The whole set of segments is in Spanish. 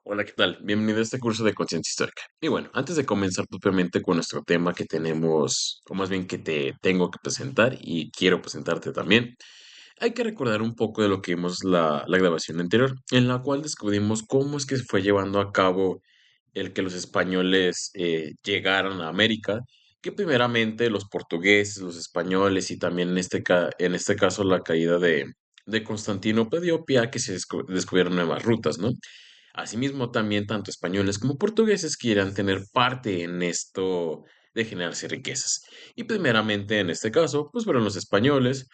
Hola, ¿qué tal? Bienvenido a este curso de conciencia histórica. Y bueno, antes de comenzar propiamente con nuestro tema que tenemos, o más bien que te tengo que presentar y quiero presentarte también, hay que recordar un poco de lo que vimos la grabación anterior, en la cual descubrimos cómo es que se fue llevando a cabo el que los españoles llegaran a América, que primeramente los portugueses, los españoles y también en este caso la caída de Constantinopla dio pie a que se descubrieran nuevas rutas, ¿no? Asimismo, también tanto españoles como portugueses quieran tener parte en esto de generarse riquezas. Y primeramente, en este caso, pues fueron los españoles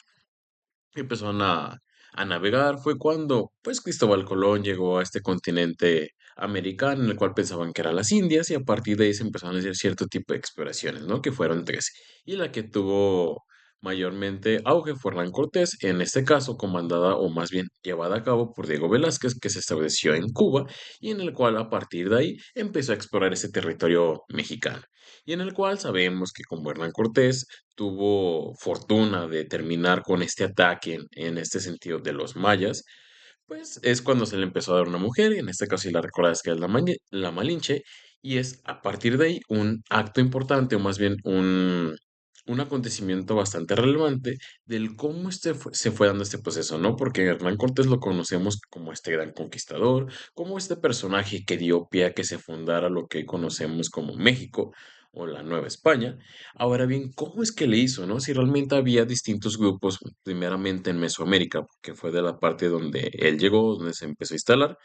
que empezaron a navegar. Fue cuando, pues, Cristóbal Colón llegó a este continente americano, en el cual pensaban que eran las Indias, y a partir de ahí se empezaron a hacer cierto tipo de exploraciones, ¿no? Que fueron tres. Y la que tuvo mayormente auge fue Hernán Cortés, en este caso comandada o más bien llevada a cabo por Diego Velázquez, que se estableció en Cuba y en el cual a partir de ahí empezó a explorar ese territorio mexicano. Y en el cual sabemos que como Hernán Cortés tuvo fortuna de terminar con este ataque en este sentido de los mayas, pues es cuando se le empezó a dar una mujer, y en este caso si la recuerdas que es la Malinche, y es a partir de ahí un acto importante, o más bien un acontecimiento bastante relevante del cómo se fue dando este proceso, ¿no? Porque Hernán Cortés lo conocemos como este gran conquistador, como este personaje que dio pie a que se fundara lo que conocemos como México o la Nueva España. Ahora bien, ¿cómo es que le hizo, no? Si realmente había distintos grupos, primeramente en Mesoamérica, que fue de la parte donde él llegó, donde se empezó a instalar,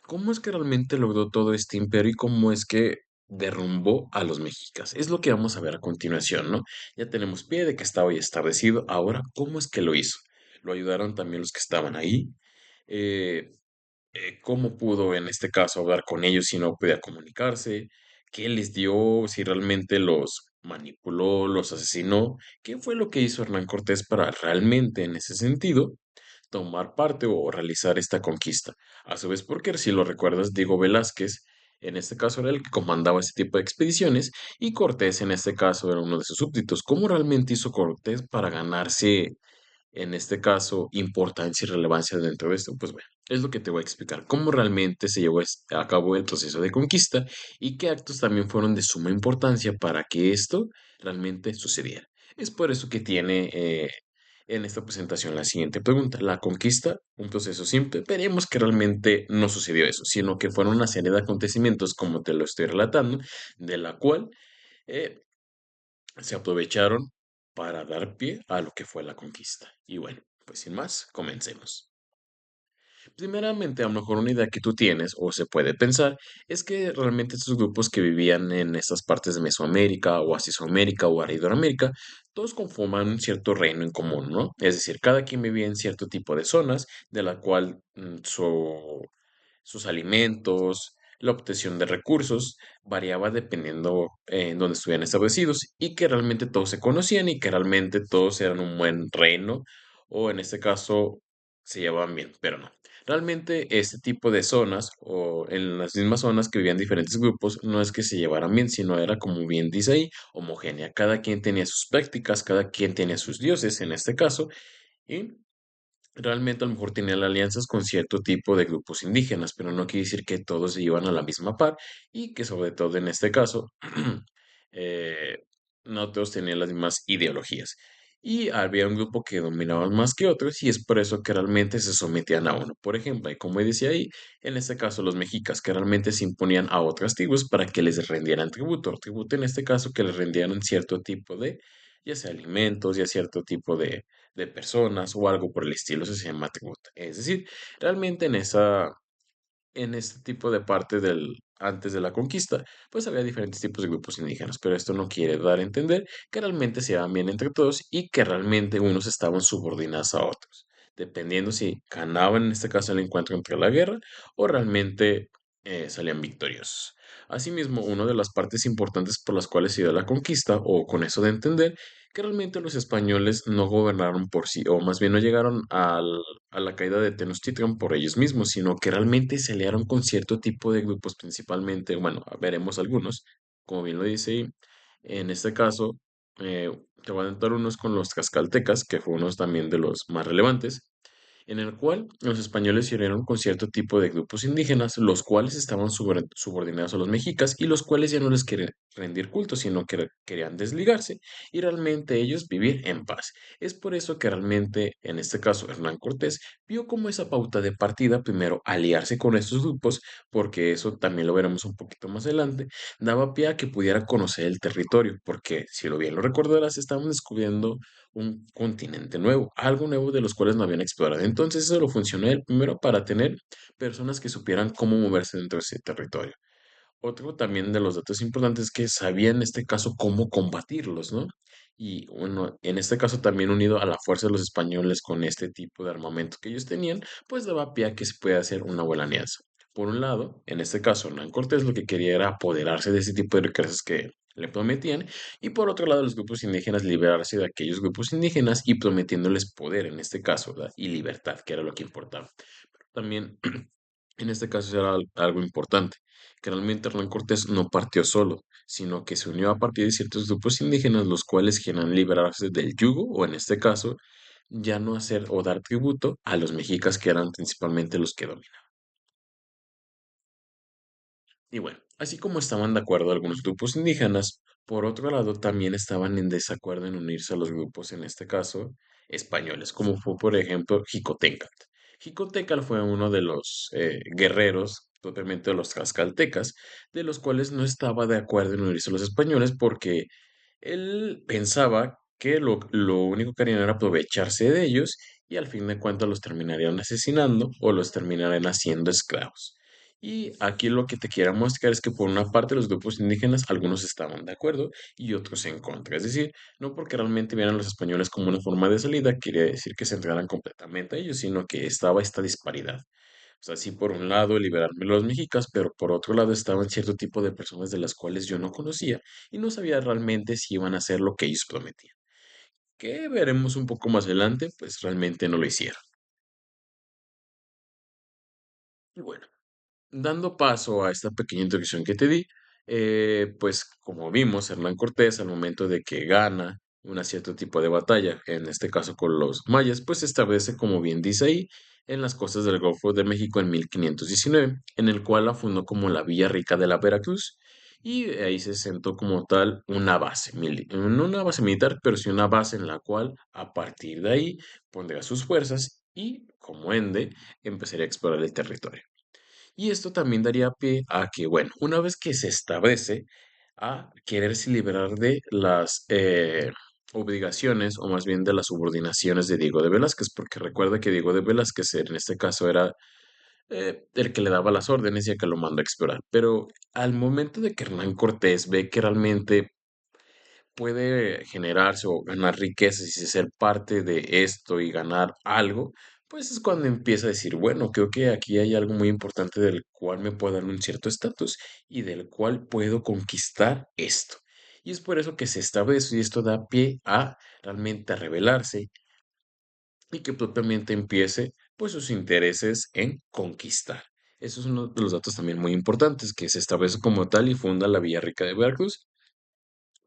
¿cómo es que realmente logró todo este imperio y cómo es que derrumbó a los mexicas? Es lo que vamos a ver a continuación, ¿no? Ya tenemos pie de que estaba ya establecido. Ahora, ¿cómo es que lo hizo? Lo ayudaron también los que estaban ahí. Eh, cómo pudo en este caso hablar con ellos si no podía comunicarse, qué les dio, si realmente los manipuló, los asesinó, qué fue lo que hizo Hernán Cortés para realmente en ese sentido tomar parte o realizar esta conquista. A su vez, porque si lo recuerdas, Diego Velázquez en este caso era el que comandaba este tipo de expediciones y Cortés en este caso era uno de sus súbditos. ¿Cómo realmente hizo Cortés para ganarse en este caso, importancia y relevancia dentro de esto? Pues bueno, es lo que te voy a explicar, cómo realmente se llevó a cabo el proceso de conquista y qué actos también fueron de suma importancia para que esto realmente sucediera. Es por eso que tiene en esta presentación la siguiente pregunta. ¿La conquista? Un proceso simple. Veremos que realmente no sucedió eso, sino que fueron una serie de acontecimientos, como te lo estoy relatando, de la cual eh, se aprovecharon para dar pie a lo que fue la conquista. Y bueno, pues sin más, comencemos. Primeramente, a lo mejor una idea que tú tienes o se puede pensar es que realmente estos grupos que vivían en estas partes de Mesoamérica o Asisoamérica o Aridoamérica, todos conforman un cierto reino en común, ¿no? Es decir, cada quien vivía en cierto tipo de zonas de la cual sus alimentos, la obtención de recursos variaba dependiendo en dónde estuvieran establecidos y que realmente todos se conocían y que realmente todos eran un buen reino o en este caso se llevaban bien, pero no. Realmente este tipo de zonas o en las mismas zonas que vivían diferentes grupos no es que se llevaran bien, sino era como bien dice ahí, homogénea. Cada quien tenía sus prácticas, cada quien tenía sus dioses en este caso y realmente a lo mejor tenían alianzas con cierto tipo de grupos indígenas, pero no quiere decir que todos se iban a la misma par y que sobre todo en este caso eh, no todos tenían las mismas ideologías. Y había un grupo que dominaba más que otros y es por eso que realmente se sometían a uno. Por ejemplo, y como decía ahí, en este caso los mexicas que realmente se imponían a otras tribus para que les rendieran tributo. Tributo en este caso que les rendieran cierto tipo de, ya sea alimentos, ya cierto tipo de personas o algo por el estilo, eso se llama tributo. Es decir, realmente en este tipo de parte antes de la conquista, pues había diferentes tipos de grupos indígenas, pero esto no quiere dar a entender que realmente se iban bien entre todos y que realmente unos estaban subordinados a otros, dependiendo si ganaban en este caso el encuentro entre la guerra o realmente salían victoriosos. Asimismo, una de las partes importantes por las cuales se dio la conquista, o con eso de entender, que realmente los españoles no gobernaron por sí, o más bien no llegaron a la caída de Tenochtitlan por ellos mismos, sino que realmente se aliaron con cierto tipo de grupos, principalmente, bueno, veremos algunos, como bien lo dice, ahí, en este caso, te voy a dar unos con los tlaxcaltecas, que fue uno también de los más relevantes, en el cual los españoles se unieron con cierto tipo de grupos indígenas, los cuales estaban subordinados a los mexicas y los cuales ya no les querían rendir culto, sino que querían desligarse y realmente ellos vivir en paz. Es por eso que realmente, en este caso, Hernán Cortés vio como esa pauta de partida, primero aliarse con estos grupos, porque eso también lo veremos un poquito más adelante, daba pie a que pudiera conocer el territorio, porque si lo bien lo recordarás, estaban descubriendo un continente nuevo, algo nuevo de los cuales no habían explorado. Entonces eso lo funcionó él primero para tener personas que supieran cómo moverse dentro de ese territorio. Otro también de los datos importantes es que sabía en este caso cómo combatirlos, ¿no? Y bueno, en este caso también unido a la fuerza de los españoles con este tipo de armamento que ellos tenían, pues daba pie a que se pueda hacer una buena alianza. Por un lado, en este caso, Hernán Cortés lo que quería era apoderarse de ese tipo de riquezas que le prometían, y por otro lado, los grupos indígenas liberarse de aquellos grupos indígenas y prometiéndoles poder, en este caso, ¿verdad? Y libertad, que era lo que importaba. También, en este caso, era algo importante que realmente Hernán Cortés no partió solo, sino que se unió a partir de ciertos grupos indígenas, los cuales querían liberarse del yugo, o en este caso, ya no hacer o dar tributo a los mexicas, que eran principalmente los que dominaban. Y bueno, así como estaban de acuerdo algunos grupos indígenas, por otro lado también estaban en desacuerdo en unirse a los grupos, en este caso, españoles, como fue por ejemplo Jicotencat. Jicotencat fue uno de los guerreros, propiamente de los tlaxcaltecas, de los cuales no estaba de acuerdo en unirse a los españoles porque él pensaba que lo único que harían era aprovecharse de ellos y al fin de cuentas los terminarían asesinando o los terminarían haciendo esclavos. Y aquí lo que te quiero mostrar es que por una parte los grupos indígenas, algunos estaban de acuerdo y otros en contra. Es decir, no porque realmente vieran a los españoles como una forma de salida, quería decir que se entregaran completamente a ellos, sino que estaba esta disparidad. O sea, sí, por un lado liberarme los mexicas, pero por otro lado estaban cierto tipo de personas de las cuales yo no conocía y no sabía realmente si iban a hacer lo que ellos prometían. Que veremos un poco más adelante, pues realmente no lo hicieron. Y bueno, dando paso a esta pequeña introducción que te di, pues como vimos, Hernán Cortés al momento de que gana un cierto tipo de batalla, en este caso con los mayas, pues se establece, como bien dice ahí, en las costas del Golfo de México en 1519, en el cual la fundó como la Villa Rica de la Veracruz, y ahí se sentó como tal una base, no una base militar, pero sí una base en la cual a partir de ahí pondría sus fuerzas y, como ende, empezaría a explorar el territorio. Y esto también daría pie a que, bueno, una vez que se establece a quererse liberar de las obligaciones o más bien de las subordinaciones de Diego de Velázquez, porque recuerda que Diego de Velázquez en este caso era el que le daba las órdenes y el que lo mandó a explorar. Pero al momento de que Hernán Cortés ve que realmente puede generarse o ganar riquezas y ser parte de esto y ganar algo, pues es cuando empieza a decir, bueno, creo que aquí hay algo muy importante del cual me puedo dar un cierto estatus y del cual puedo conquistar esto. Y es por eso que se establece y esto da pie a realmente a rebelarse y que propiamente empiece pues sus intereses en conquistar. Eso es uno de los datos también muy importantes, que se establece como tal y funda la Villa Rica de Veracruz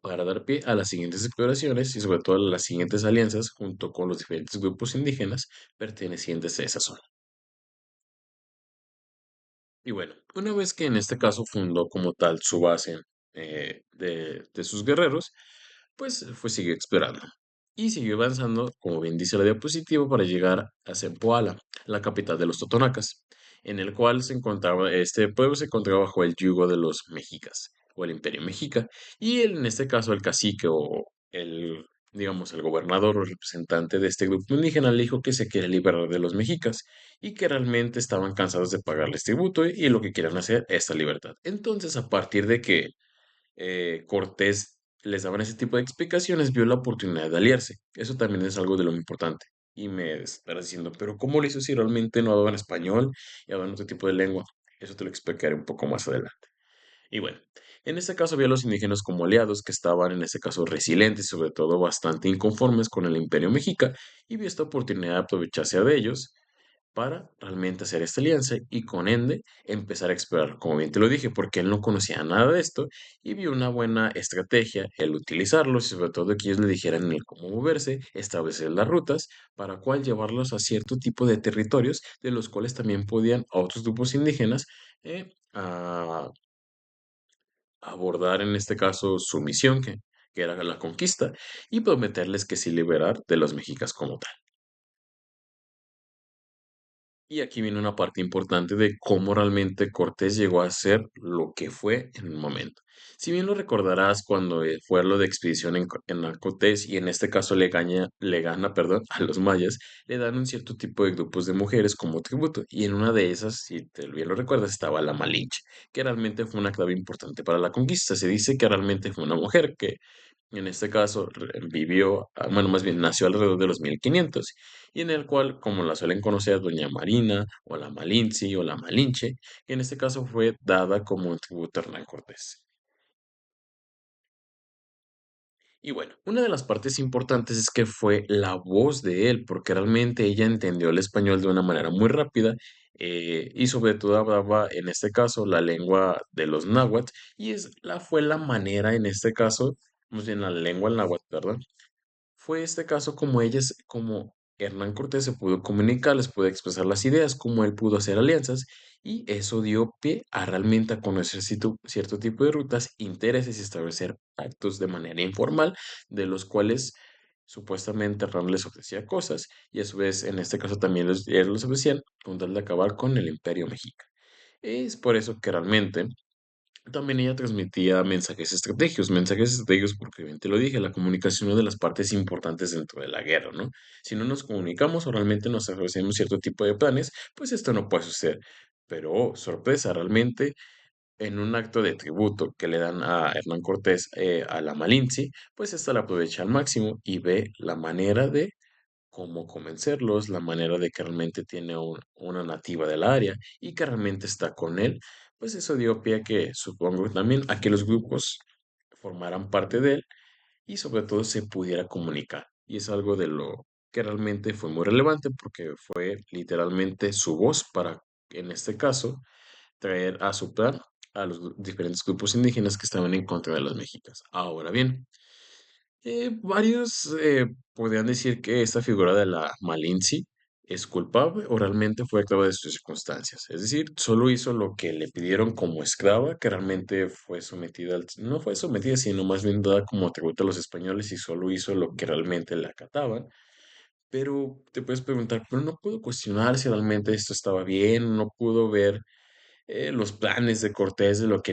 para dar pie a las siguientes exploraciones y sobre todo a las siguientes alianzas junto con los diferentes grupos indígenas pertenecientes a esa zona. Y bueno, una vez que en este caso fundó como tal su base de sus guerreros, pues fue siguió explorando. Y siguió avanzando, como bien dice la diapositiva, para llegar a Zempoala, la capital de los Totonacas, en el cual se encontraba, este pueblo se encontraba bajo el yugo de los mexicas, o el imperio mexica, y en este caso el cacique o el, digamos, el gobernador o representante de este grupo indígena le dijo que se quiere liberar de los mexicas y que realmente estaban cansados de pagarles tributo y lo que querían hacer es esta libertad. Entonces, a partir de que Cortés les daban ese tipo de explicaciones, vio la oportunidad de aliarse. Eso también es algo de lo importante. Y me estarás diciendo, pero ¿cómo lo hizo si realmente no hablaban español y hablaban otro tipo de lengua? Eso te lo explicaré un poco más adelante. Y bueno, en este caso vio a los indígenas como aliados que estaban en este caso resilientes y sobre todo bastante inconformes con el imperio mexica y vio esta oportunidad de aprovecharse de ellos para realmente hacer esta alianza y con ende empezar a explorar, como bien te lo dije, porque él no conocía nada de esto y vio una buena estrategia el utilizarlos y sobre todo que ellos le dijeran el cómo moverse, establecer las rutas para cual llevarlos a cierto tipo de territorios de los cuales también podían otros grupos indígenas abordar en este caso su misión, que era la conquista, y prometerles que sí liberar de los mexicas como tal. Y aquí viene una parte importante de cómo realmente Cortés llegó a ser lo que fue en un momento. Si bien lo recordarás cuando fue lo de expedición en la Cortés y en este caso le gana, perdón, a los mayas, le dan un cierto tipo de grupos de mujeres como tributo. Y en una de esas, si te bien lo recuerdas, estaba la Malinche, que realmente fue una clave importante para la conquista. Se dice que realmente fue una mujer que en este caso vivió, bueno, más bien nació alrededor de los 1500 y en el cual, como la suelen conocer, Doña Marina, o la Malinche, o la Malinche, que en este caso fue dada como un tributo a Hernán Cortés. Y bueno, una de las partes importantes es que fue la voz de él, porque realmente ella entendió el español de una manera muy rápida y sobre todo hablaba en este caso la lengua de los náhuatl y fue la manera en este caso, más bien la lengua náhuatl, perdón, fue este caso como como Hernán Cortés se pudo comunicar, les pudo expresar las ideas, como él pudo hacer alianzas, y eso dio pie a realmente a conocer cierto tipo de rutas, intereses y establecer actos de manera informal, de los cuales supuestamente Hernán les ofrecía cosas, y a su vez, en este caso también ellos los ofrecían, con tal de acabar con el Imperio Mexica. Es por eso que realmente también ella transmitía mensajes estratégicos porque bien te lo dije, la comunicación es una de las partes importantes dentro de la guerra, ¿no? Si no nos comunicamos o realmente nos ofrecemos cierto tipo de planes, pues esto no puede suceder. Pero, oh, sorpresa, realmente en un acto de tributo que le dan a Hernán Cortés a la Malinche, pues esta la aprovecha al máximo y ve la manera de cómo convencerlos, la manera de que realmente tiene una nativa del área y que realmente está con él, pues eso dio pie a que supongo también a que los grupos formaran parte de él y sobre todo se pudiera comunicar. Y es algo de lo que realmente fue muy relevante porque fue literalmente su voz para, en este caso, traer a su plan a los diferentes grupos indígenas que estaban en contra de los mexicas. Ahora bien, varios podrían decir que esta figura de la Malinche es culpable o realmente fue esclava de sus circunstancias. Es decir, solo hizo lo que le pidieron como esclava, que realmente fue sometida, no fue sometida, sino más bien dada como tributo a los españoles y solo hizo lo que realmente le acataban. Pero te puedes preguntar, pero no puedo cuestionar si realmente esto estaba bien, no pudo ver los planes de Cortés de lo que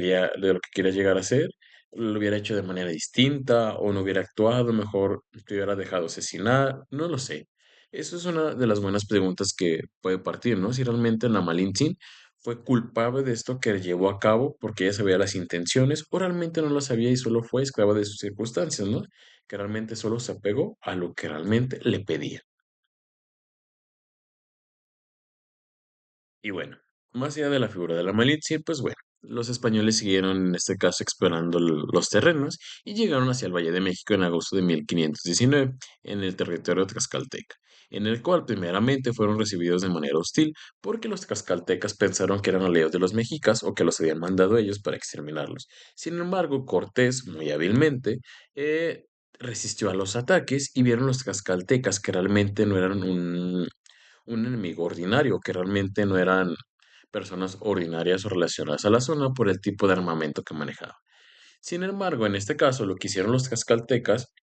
quería llegar a ser, lo hubiera hecho de manera distinta o no hubiera actuado, mejor te hubiera dejado asesinar, no lo sé. Eso es una de las buenas preguntas que puede partir, ¿no? Si realmente la Malintzin fue culpable de esto que llevó a cabo porque ella sabía las intenciones o realmente no lo sabía y solo fue esclava de sus circunstancias, ¿no? Que realmente solo se apegó a lo que realmente le pedía. Y bueno, más allá de la figura de la Malinche, pues bueno, los españoles siguieron en este caso explorando los terrenos y llegaron hacia el Valle de México en agosto de 1519 en el territorio tlaxcalteca, en el cual primeramente fueron recibidos de manera hostil porque los tlaxcaltecas pensaron que eran aliados de los mexicas o que los habían mandado ellos para exterminarlos. Sin embargo, Cortés, muy hábilmente, resistió a los ataques y vieron los tlaxcaltecas que realmente no eran un enemigo ordinario, que realmente no eran personas ordinarias o relacionadas a la zona por el tipo de armamento que manejaba. Sin embargo, en este caso, lo que hicieron los tlaxcaltecas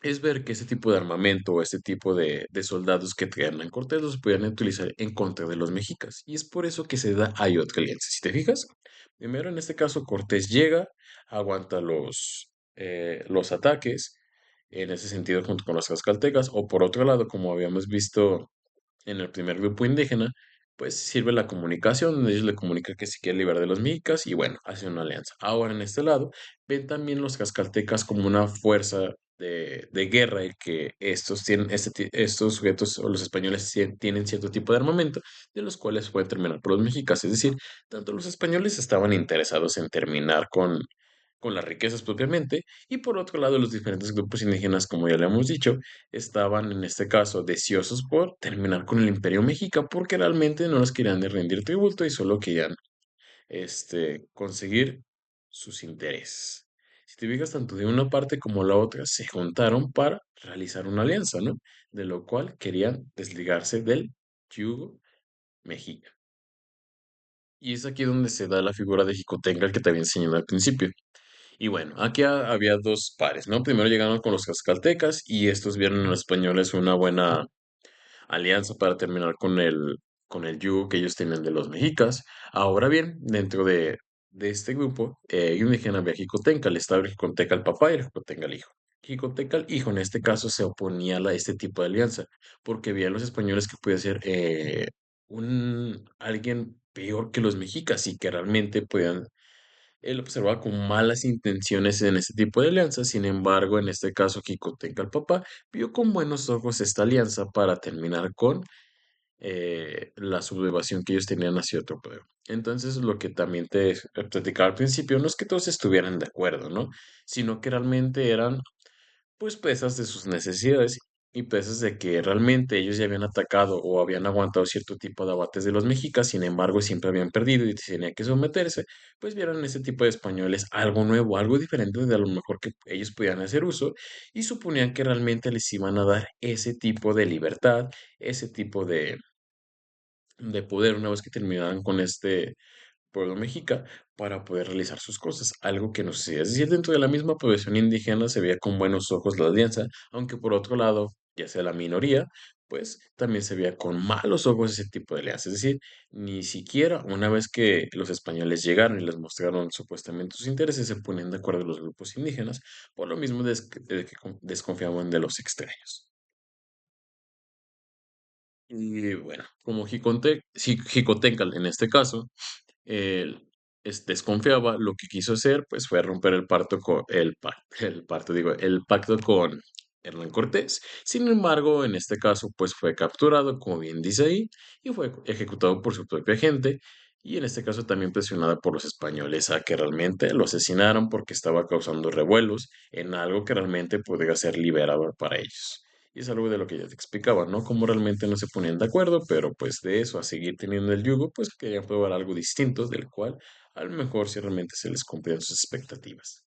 es ver que ese tipo de armamento o este tipo de soldados que traían en Cortés los podían utilizar en contra de los mexicas. Y es por eso que se da Ayotzinapa. Si te fijas, primero en este caso Cortés llega, aguanta los ataques, en ese sentido junto con los tlaxcaltecas, o por otro lado, como habíamos visto en el primer grupo indígena, pues sirve la comunicación, donde ellos le comunican que se quiere liberar de los mexicas y bueno, hacen una alianza. Ahora en este lado, ven también los cascaltecas como una fuerza de guerra y que estos tienen, estos sujetos o los españoles tienen cierto tipo de armamento, de los cuales pueden terminar por los mexicas. Es decir, tanto los españoles estaban interesados en terminar con las riquezas propiamente, y por otro lado los diferentes grupos indígenas, como ya le hemos dicho, estaban en este caso deseosos por terminar con el imperio mexica porque realmente no los querían de rendir tributo y solo querían conseguir sus intereses. Si te fijas, tanto de una parte como la otra se juntaron para realizar una alianza, ¿no? De lo cual querían desligarse del yugo mexica. Y es aquí donde se da la figura de Jicotencal que te había enseñado al principio. Y bueno, aquí había dos pares, ¿no? Primero llegaron con los cascaltecas y estos vieron en los españoles una buena alianza para terminar con el yugo que ellos tenían de los mexicas. Ahora bien, dentro de este grupo hay un indígena había Jicotencal, estaba el Jicotencal el papá y el Jicotencal el hijo. Jicotencal el hijo en este caso se oponía a este tipo de alianza porque veían los españoles que podía ser alguien peor que los mexicas y que realmente podían él observaba con malas intenciones en este tipo de alianzas. Sin embargo, en este caso, Jicotenca, el papá, vio con buenos ojos esta alianza para terminar con la sublevación que ellos tenían hacia otro pueblo. Entonces, lo que también te platicaba al principio, no es que todos estuvieran de acuerdo, ¿no? Sino que realmente eran pues pesas de sus necesidades y pesas de que realmente ellos ya habían atacado o habían aguantado cierto tipo de abates de los mexicas, sin embargo siempre habían perdido y tenían que someterse, pues vieron en ese tipo de españoles algo nuevo, algo diferente de a lo mejor que ellos podían hacer uso y suponían que realmente les iban a dar ese tipo de libertad, ese tipo de poder una vez que terminaran con pueblo mexica para poder realizar sus cosas, algo que no sucedía. Es decir, dentro de la misma población indígena se veía con buenos ojos la alianza, aunque por otro lado, ya sea la minoría, pues también se veía con malos ojos ese tipo de alianza. Es decir, ni siquiera una vez que los españoles llegaron y les mostraron supuestamente sus intereses, se ponían de acuerdo los grupos indígenas, por lo mismo de que desconfiaban de los extraños. Y bueno, como Jicotencal en este caso, él desconfiaba, lo que quiso hacer pues fue romper el pacto el pacto con Hernán Cortés. Sin embargo, en este caso pues fue capturado, como bien dice ahí, y fue ejecutado por su propia gente. Y en este caso también presionada por los españoles a que realmente lo asesinaran porque estaba causando revuelos en algo que realmente podría ser liberador para ellos. Y es algo de lo que ya te explicaba, ¿no? Cómo realmente no se ponían de acuerdo, pero pues de eso a seguir teniendo el yugo, pues querían probar algo distinto, del cual a lo mejor si realmente se les cumplían sus expectativas.